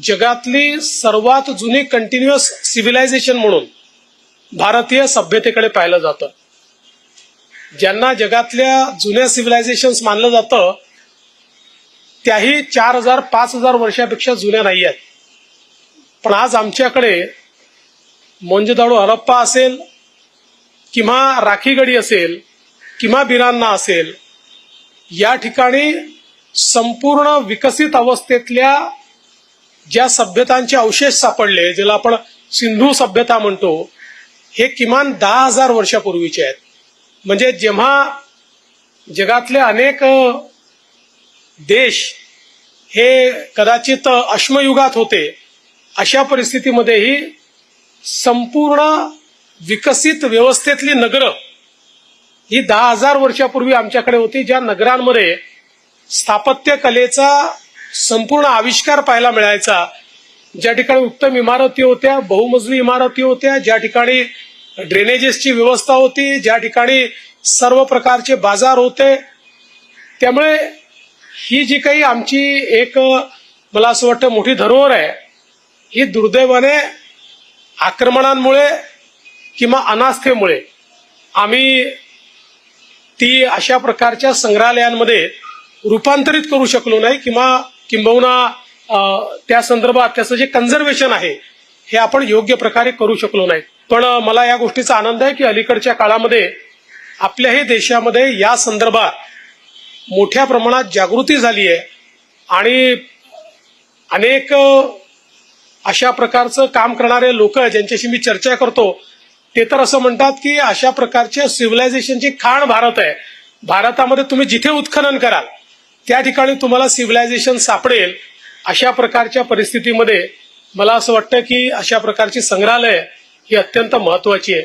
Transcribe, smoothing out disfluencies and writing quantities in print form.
जगातली सर्वात जुनी कंटिन्युअस सिव्हिलायझेशन म्हणून भारतीय सभ्यतेकडे पाहिलं जातं. ज्यांना जगातल्या जुन्या सिव्हिलायझेशन्स मानलं जातं त्याही 4000-5000 वर्षापेक्षा जुन्या नाही आहेत. पण आज आमच्याकडे मोंजदाडो हरप्पा असेल किंवा राखीगडी असेल किंवा बिरान्ना असेल, या ठिकाणी संपूर्ण विकसित अवस्थेतल्या ज्या सभ्यतांचे अवशेष सापडले, ज्याला आपण सिंधू सभ्यता म्हणतो, हे किमान 10,000 वर्षापूर्वीचे आहेत. म्हणजे जेव्हा जगातले अनेक देश हे कदाचित अश्मयुगात होते, अशा परिस्थितीमध्येही संपूर्ण विकसित व्यवस्थेतली नगरं ही 10,000 वर्षापूर्वी आमच्याकडे होती, ज्या नगरांमध्ये स्थापत्य कलेचा संपूर्ण आविष्कार पाहायला मिळायचा. ज्या ठिकाणी उत्तम इमारती होत्या, बहुमजली इमारती होत्या, ज्या ठिकाणी ड्रेनेजेसची व्यवस्था होती, ज्या ठिकाणी सर्व प्रकारचे बाजार होते. त्यामुळे ही जी काही आमची एक, मला असं वाटतं, मोठी धरोहर आहे, ही दुर्दैवाने आक्रमणांमुळे किंवा अनास्थेमुळे आम्ही ती अशा प्रकारच्या संग्रहालयांमध्ये रूपांतरित करू शकलो नाही, किंबहुना त्या संदर्भात त्याचं जे कन्झर्वेशन आहे हे आपण योग्य प्रकारे करू शकलो नाही. पण मला या गोष्टीचा आनंद आहे की अलीकडच्या काळामध्ये आपल्याही देशामध्ये या संदर्भात मोठ्या प्रमाणात जागृती झाली आहे आणि अनेक अशा प्रकारचं काम करणारे लोक ज्यांच्याशी मी चर्चा करतो ते तर असं म्हणतात की अशा प्रकारच्या सिव्हिलायझेशनची खाण भारत आहे. भारतामध्ये तुम्ही जिथे उत्खनन कराल त्या ठिकाणी तुम्हाला सिव्हिलायझेशन सापडेल. अशा प्रकारच्या परिस्थितीमध्ये मला असं वाटतं की अशा प्रकारची संग्रहालय ही अत्यंत महत्वाची आहे.